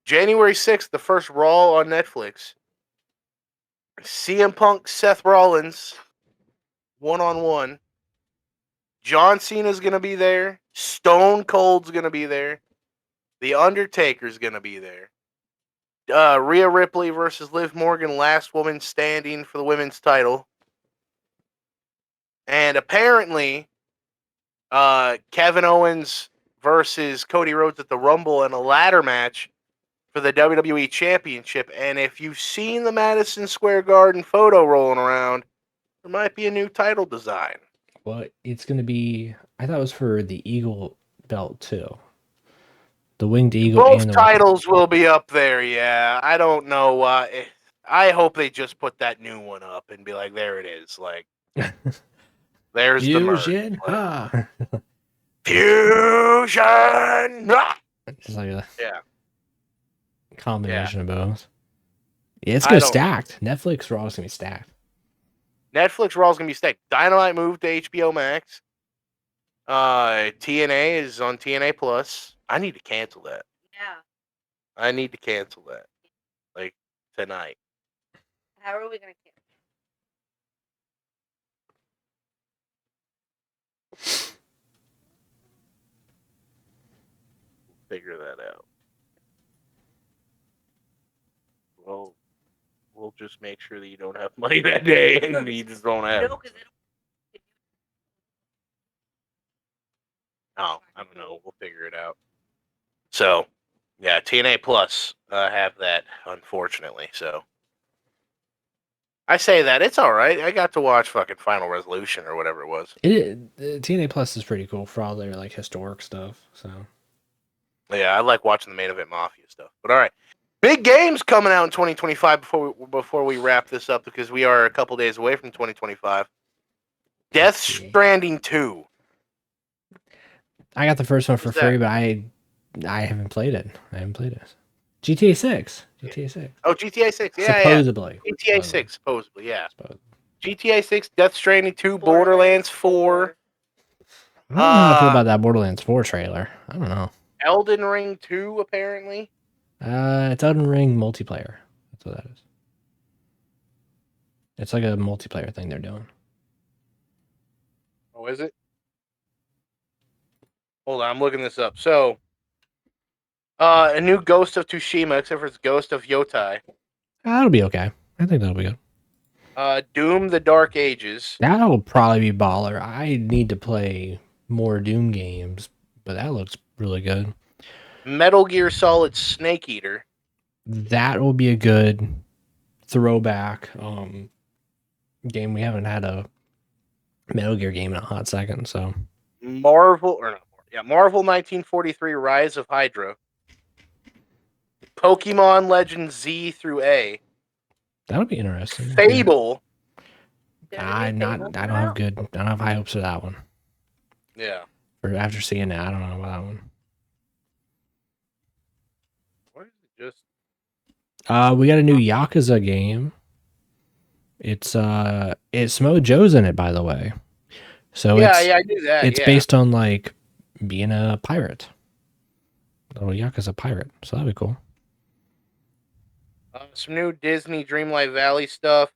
January 6th, the first Raw on Netflix. CM Punk, Seth Rollins, 1-on-1. John Cena's gonna be there. Stone Cold's gonna be there. The Undertaker's gonna be there. Rhea Ripley versus Liv Morgan, last woman standing for the women's title. And apparently, Kevin Owens versus Cody Rhodes at the Rumble in a ladder match for the WWE Championship. And if you've seen the Madison Square Garden photo rolling around, there might be a new title design. Well, it's gonna be. I thought it was for the Eagle belt too. The Winged Eagle Both and the titles will be up there, yeah. I don't know why. I hope they just put that new one up and be like, there it is. There's the merch. Fusion. Fusion! Just like a Yeah. combination of both. Yeah, it's gonna stacked. Netflix Raw is gonna be stacked. Netflix Raw is going to be stacked. Dynamite moved to HBO Max. TNA is on TNA Plus. I need to cancel that. Yeah. I need to cancel that. Tonight. How are we gonna cancel? Figure that out. Well, we'll just make sure that you don't have money that day and you just don't have it. No, because Oh, I don't know. We'll figure it out. So, yeah, TNA Plus have that, unfortunately. So, I say that it's all right. I got to watch fucking Final Resolution or whatever it was. TNA Plus is pretty cool for all their like historic stuff. So Yeah, I like watching the Main Event Mafia stuff. But all right, big games coming out in 2025 before we wrap this up because we are a couple days away from 2025. Death Stranding 2. I got the first one for What's that? free, but I haven't played it. GTA 6. GTA 6. Oh, GTA 6. Yeah, Supposedly. yeah. GTA 6, supposedly, yeah. Supposedly. GTA 6, Death Stranding 2, Borderlands 4. I don't know how I feel about that Borderlands 4 trailer. I don't know. Elden Ring 2, apparently. It's Elden Ring multiplayer. That's what that is. It's like a multiplayer thing they're doing. Oh, is it? Hold on, I'm looking this up. So, a new Ghost of Tsushima, except for it's Ghost of Yotai. That'll be okay. I think that'll be good. Doom: The Dark Ages. That'll probably be baller. I need to play more Doom games, but that looks really good. Metal Gear Solid Snake Eater. That will be a good throwback game. We haven't had a Metal Gear game in a hot second, so Marvel 1943 Rise of Hydra. Pokemon Legends Z through A. that'll be interesting. Fable. I don't have high hopes for that one. Yeah. Or after seeing that, I don't know about that one. What is it just? We got a new Yakuza game. It's Smo Joe's in it, by the way. So yeah, I knew that. It's based on like being a pirate. Oh, Yakuza pirate. So that'd be cool. Some new Disney Dreamlight Valley stuff.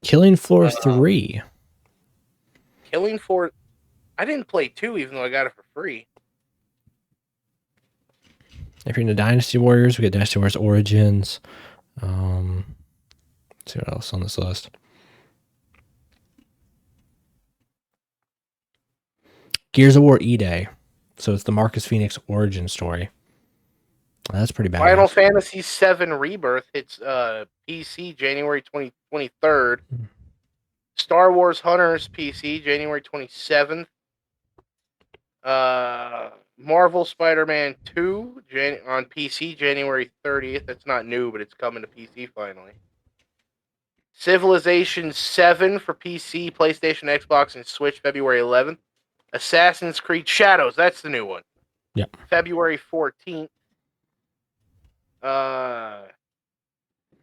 Killing Floor 3. Killing Floor. I didn't play 2, even though I got it for free. If you're into Dynasty Warriors, we got Dynasty Warriors Origins. Let's see what else on this list. Gears of War E-Day. So it's the Marcus Phoenix origin story. That's pretty bad. Final Fantasy VII Rebirth hits PC January 23rd. Star Wars Hunters PC January 27th. Marvel Spider-Man 2 on PC January 30th. That's not new, but it's coming to PC finally. Civilization 7 for PC, PlayStation, Xbox, and Switch February 11th. Assassin's Creed Shadows, that's the new one. Yep. February 14th.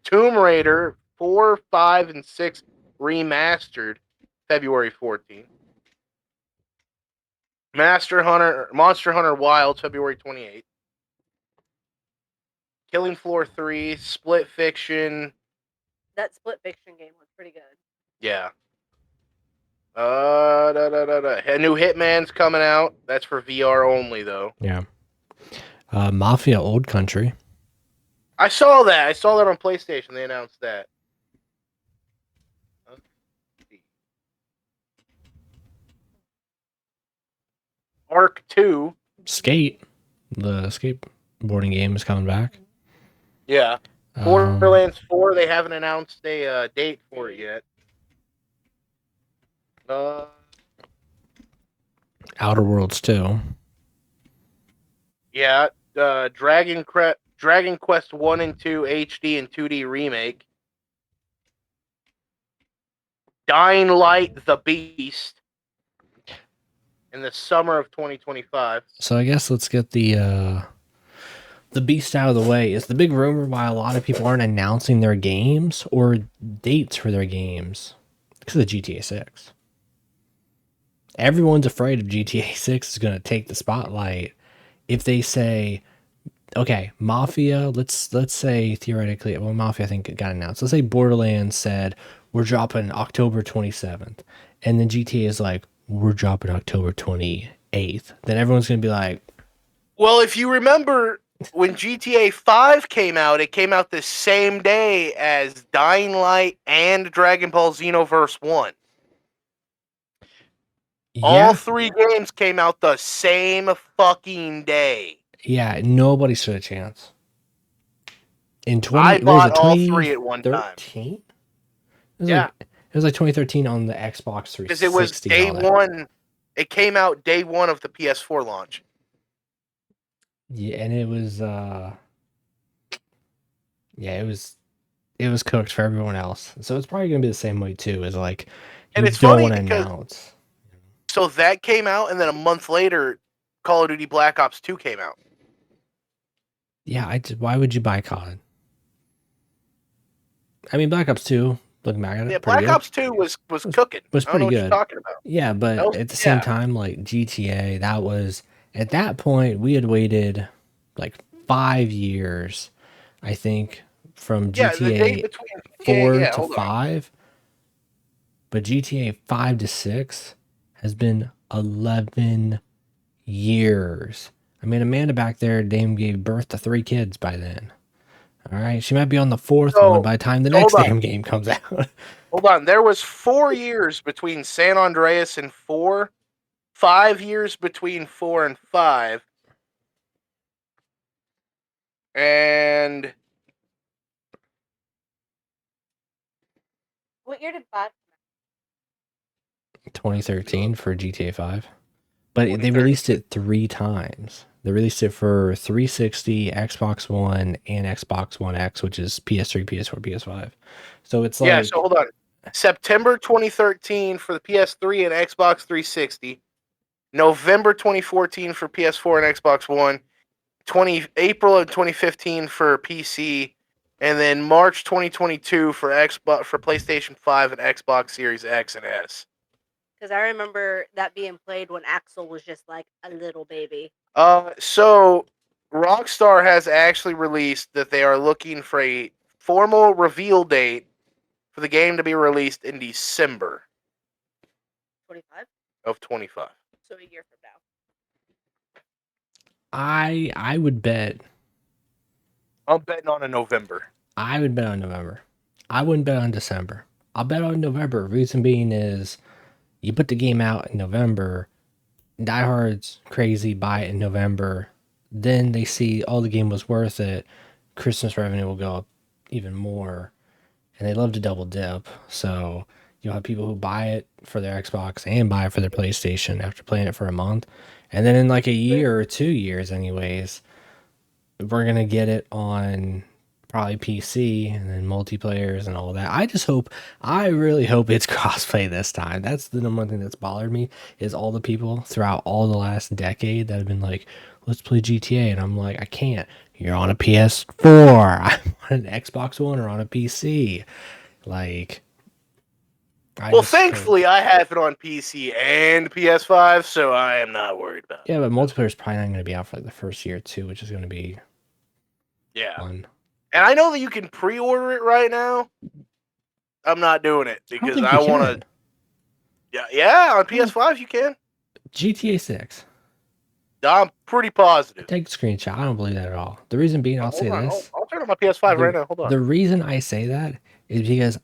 Tomb Raider 4, 5, and 6 remastered February 14th. Monster Hunter Wilds February 28th. Killing Floor 3, Split Fiction. That Split Fiction game was pretty good. Yeah. A new Hitman's coming out. That's for VR only, though. Yeah. Mafia Old Country. I saw that. I saw that on PlayStation. They announced that. Arc 2. Skate. The skateboarding game is coming back. Yeah. Borderlands 4. They haven't announced a date for it yet. Outer Worlds 2. Yeah. Dragon Quest 1 and 2 HD and 2D remake. Dying Light: The Beast in the summer of 2025. So I guess let's get the Beast out of the way. Is the big rumor why a lot of people aren't announcing their games or dates for their games? Because of the GTA 6. Everyone's afraid of GTA 6 is going to take the spotlight. If they say, okay, Mafia, let's say theoretically, well, Mafia I think it got announced. Let's say Borderlands said, we're dropping October 27th. And then GTA is like, we're dropping October 28th. Then everyone's going to be like, well, if you remember when GTA 5 came out, it came out the same day as Dying Light and Dragon Ball Xenoverse 1. All Yeah, 3 games came out the same fucking day. yeah. Nobody stood a chance. In I what was bought it, all 3 at one time. 2013? It Yeah, was like 2013 on the Xbox because it was 360 and day all that. 1. It came out day 1 of the PS4 launch. Yeah, and it was yeah, it was cooked for everyone else. So it's probably gonna be the same way too. Is like And you it's don't funny want to because announce. so that came out, and then a month later, Call of Duty Black Ops 2 came out. Yeah, why would you buy COD? I mean, Black Ops 2, looking back at Yeah, it, pretty Black good. Ops 2 was cooking. Was I don't know pretty what you're good. talking about. Yeah, That but was, at the same yeah. time, like GTA, that was at that point we had waited like 5 years, I think, from Yeah, the day GTA between GTA, 4 yeah, to hold on. 5. But GTA 5 to 6 has been 11 years. I mean, Amanda back there, Dame gave birth to 3 kids by then. All right, she might be on the 4th one So, by the time the so next hold on. damn game comes out. Hold on. There was 4 years between San Andreas and 4, 5 years between 4 and 5, and What year did Bad? 2013 for GTA 5. But they 2013. released it 3 times. They released it for 360, Xbox One, and Xbox One X, which is PS3, PS4, PS5. So it's Yeah, so like hold on. September 2013 for the PS3 and Xbox 360, November 2014 for PS4 and Xbox One, April of 2015 for PC, and then March 2022 for PlayStation 5 and Xbox Series X and S. Because I remember that being played when Axel was just like a little baby. So Rockstar has actually released that they are looking for a formal reveal date for the game to be released in December 25? of 25. So a year from now. I would bet I'm betting on a November. I would bet on November. I wouldn't bet on December. I'll bet on November. Reason being is you put the game out in November, diehards crazy buy it in November, then they see the game was worth it. Christmas revenue will go up even more, and they love to double dip. So you'll have people who buy it for their Xbox and buy it for their PlayStation after playing it for a month, and then in like a year or 2 years, anyways, we're gonna get it on probably PC and then multiplayers and all that. I really hope it's crossplay this time. That's the number one thing that's bothered me is all the people throughout all the last decade that have been like, let's play GTA, and I'm like, I can't. You're on a PS4. I'm on an Xbox One or on a PC. Like, Well, thankfully, I have it on PC and PS5, so I am not worried about it. Yeah, but multiplayer is probably not going to be out for like the first year too, which is going to be fun. And I know that you can pre-order it right now. I'm not doing it because I want to. Yeah, on PS5 you can. GTA 6. I'm pretty positive. Take a screenshot. I don't believe that at all. The reason being, I'll say this. I'll turn on my PS5 right now. Hold on. The reason I say that is because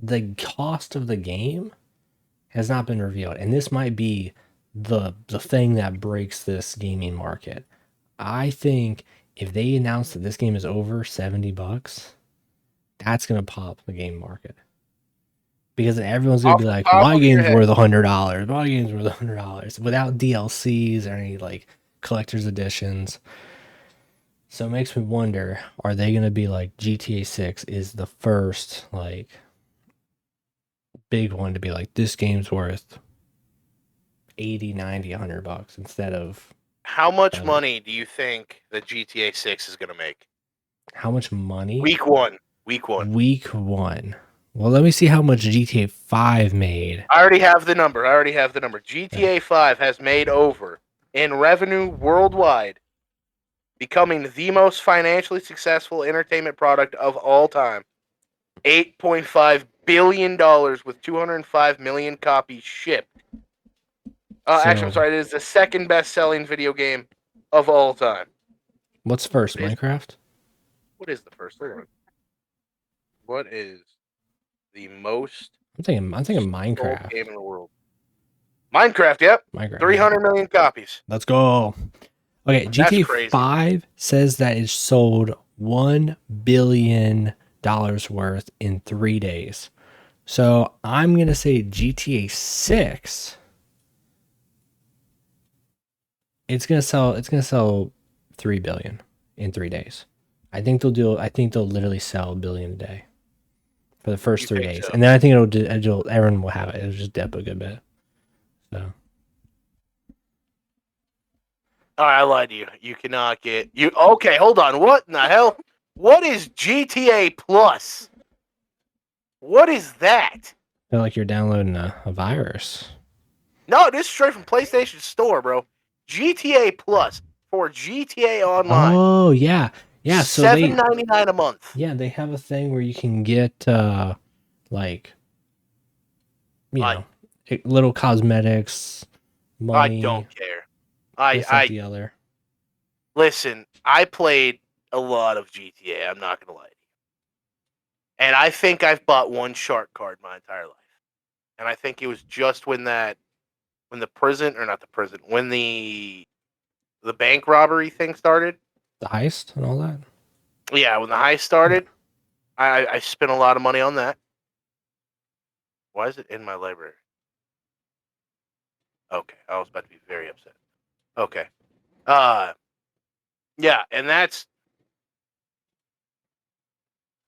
the cost of the game has not been revealed, and this might be the thing that breaks this gaming market. I think if they announce that this game is over $70, that's gonna pop the game market. Because everyone's gonna be like, my game's worth $100. My game's worth $100 without DLCs or any like collector's editions. So it makes me wonder, are they gonna be like GTA 6 is the first like big one to be like, this game's worth 80, 90, $100 instead of how much money do you think that GTA 6 is gonna make? How much money? Week one. Well, let me see how much GTA 5 made. I already have the number. GTA 5 has made over in revenue worldwide, becoming the most financially successful entertainment product of all time. $8.5 billion with 205 million copies shipped. Actually, I'm sorry. It is the second best-selling video game of all time. What's first, Minecraft? What is the first? What is the most? I'm thinking Minecraft game in the world. Minecraft, yep. Minecraft. 300 million copies. Let's go. Okay, That's GTA crazy. 5 says that it sold $1 billion worth in 3 days. So I'm gonna say GTA 6. It's gonna sell 3 billion in 3 days. I think they'll literally sell a billion a day for the first You 3 think days, so? and then I think everyone will have it. It'll just dip a good bit. So All right, I lied to you. You cannot get you. Okay, hold on. What in the hell? What is GTA Plus? What is that? I feel like you're downloading a virus. No, this is straight from PlayStation Store, bro. GTA Plus for GTA Online. Oh yeah, yeah. So $7.99 a month. yeah, they have a thing where you can get like little cosmetics, money. I don't care. This, that, the other. Listen. I played a lot of GTA. I'm not gonna lie to you, and I think I've bought one shark card my entire life, and I think it was just when the bank robbery thing started. The heist and all that. Yeah, when the heist started, I spent a lot of money on that. Why is it in my library? Okay, I was about to be very upset. Okay. Yeah, and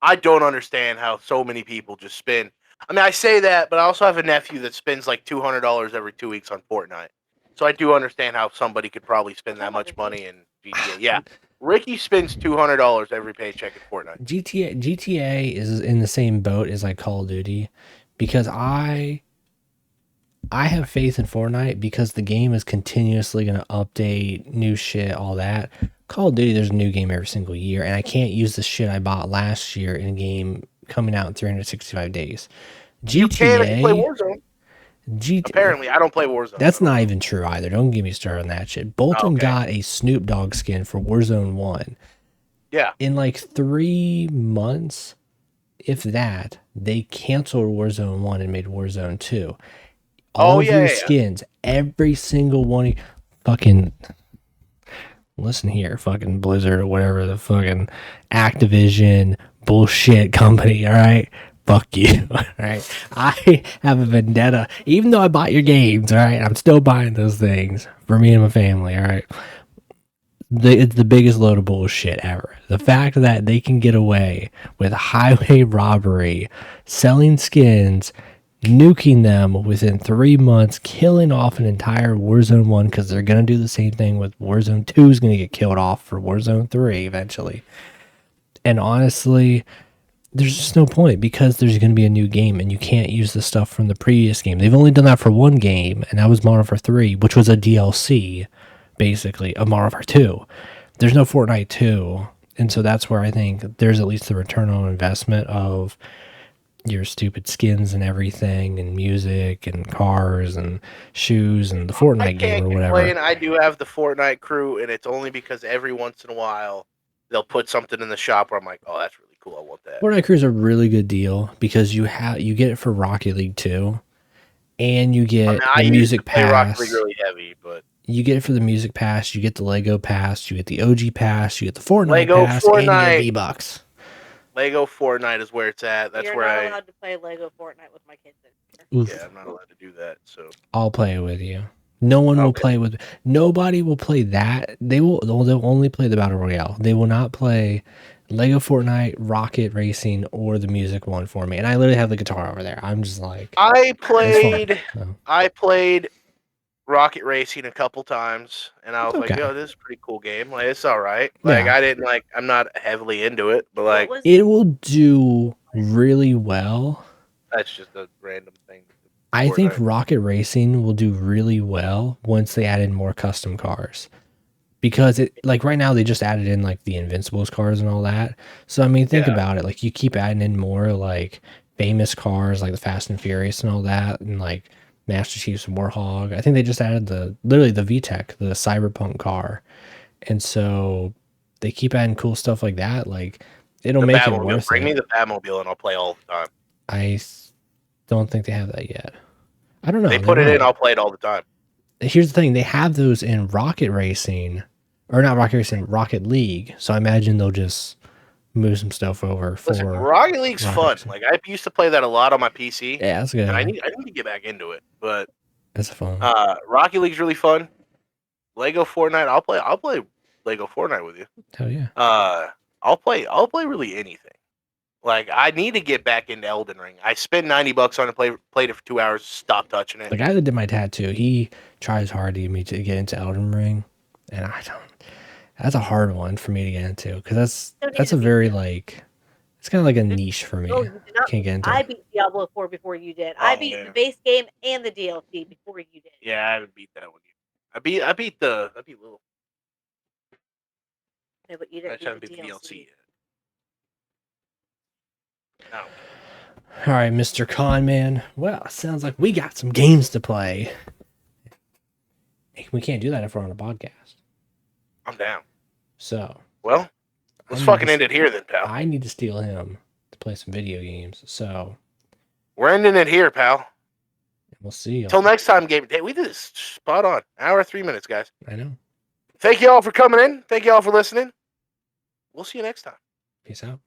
I don't understand how so many people just spend. I mean, I say that, but I also have a nephew that spends like $200 every 2 weeks on Fortnite. So I do understand how somebody could probably spend that much money in GTA. Yeah, Ricky spends $200 every paycheck in Fortnite. GTA is in the same boat as like Call of Duty, because I have faith in Fortnite because the game is continuously going to update new shit, all that. Call of Duty, there's a new game every single year, and I can't use the shit I bought last year in a game coming out in 365 days. GTA, you can if you play Warzone. Apparently, I don't play Warzone. That's not even true either. Don't get me started on that shit. Bolton got a Snoop Dogg skin for Warzone 1. Yeah. In like 3 months, if that, they canceled Warzone 1 and made Warzone 2. All of your skins, every single one, fucking listen here, fucking Blizzard or whatever the fucking Activision bullshit company, all right? Fuck you, all right? I have a vendetta. Even though I bought your games, all right? I'm still buying those things for me and my family, all right? It's the biggest load of bullshit ever. The fact that they can get away with highway robbery, selling skins, nuking them within 3 months, killing off an entire Warzone 1, because they're going to do the same thing with Warzone 2 is going to get killed off for Warzone 3 eventually. And honestly, there's just no point, because there's going to be a new game and you can't use the stuff from the previous game. They've only done that for one game, and that was Modern Warfare 3, which was a DLC, basically, of Modern Warfare 2. There's no Fortnite 2, and so that's where I think there's at least the return on investment of your stupid skins and everything, and music and cars and shoes and the Fortnite game or whatever. I do have the Fortnite crew, and it's only because every once in a while they'll put something in the shop where I'm like, oh, that's really cool. I want that. Fortnite crew is a really good deal because you get it for Rocket League too, and you get the music pass. Rocket League really heavy, but you get it for the music pass. You get the Lego pass. You get the OG pass. You get the Fortnite pass, and you get V-Bucks. Lego Fortnite is where it's at. That's where You're not allowed to play Lego Fortnite with my kids in here. Yeah, I'm not allowed to do that. So I'll play it with you. No one will play with. Nobody will play that. They'll only play the Battle Royale. They will not play Lego Fortnite, Rocket Racing, or the music one for me. And I literally have the guitar over there. I'm just like, I played Rocket Racing a couple times, and I was like, yo, this is a pretty cool game. Like, it's all right. Like, I didn't like. I'm not heavily into it, but like, it will do really well. That's just a random thing. I think Rocket Racing will do really well once they add in more custom cars, because it, like, right now they just added in like the Invincibles cars and all that. So I mean, think about it. Like, you keep adding in more like famous cars, like the Fast and Furious and all that, and like Master Chief's Warthog. I think they just added literally the VTEC, the cyberpunk car, and so they keep adding cool stuff like that. Like, it'll make it worth it. Bring me the Batmobile and I'll play all the time. I don't think they have that yet. I don't know. They put it in, might. I'll play it all the time. Here's the thing: they have those in Rocket Racing, or not Rocket Racing, Rocket League. So I imagine they'll just move some stuff over for. Listen, Rocket League's Rocket fun. Racing. Like I used to play that a lot on my PC, Yeah, that's good. and I need to get back into it. But That's fun. Rocket League's really fun. Lego Fortnite, I'll play Lego Fortnite with you. Hell yeah. I'll play really anything. Like I need to get back into Elden Ring. I spent $90 on it, played it for 2 hours, stopped touching it. The guy that did my tattoo, he tries hard to get me to get into Elden Ring, and I don't. That's a hard one for me to get into because that's a very like, it's kind of like a niche for me. No, you did not. Can't get into. I beat Diablo 4 before you did. Oh, I beat yeah. the base game and the DLC before you did. Yeah, I haven't beat that one yet. I beat Little. No, but you I didn't just haven't beat beat the the DLC. DLC yet. No. All right, Mr. Con Man. Well, sounds like we got some games to play. We can't do that if we're on a podcast. I'm down. So, Well, let's I fucking need end it here then, pal. I need to steal him to play some video games. So, We're ending it here, pal. we'll see. Until next time, game. Hey, we did this spot on. Hour 3 minutes, guys. I know. Thank you all for coming in. Thank you all for listening. We'll see you next time. Peace out.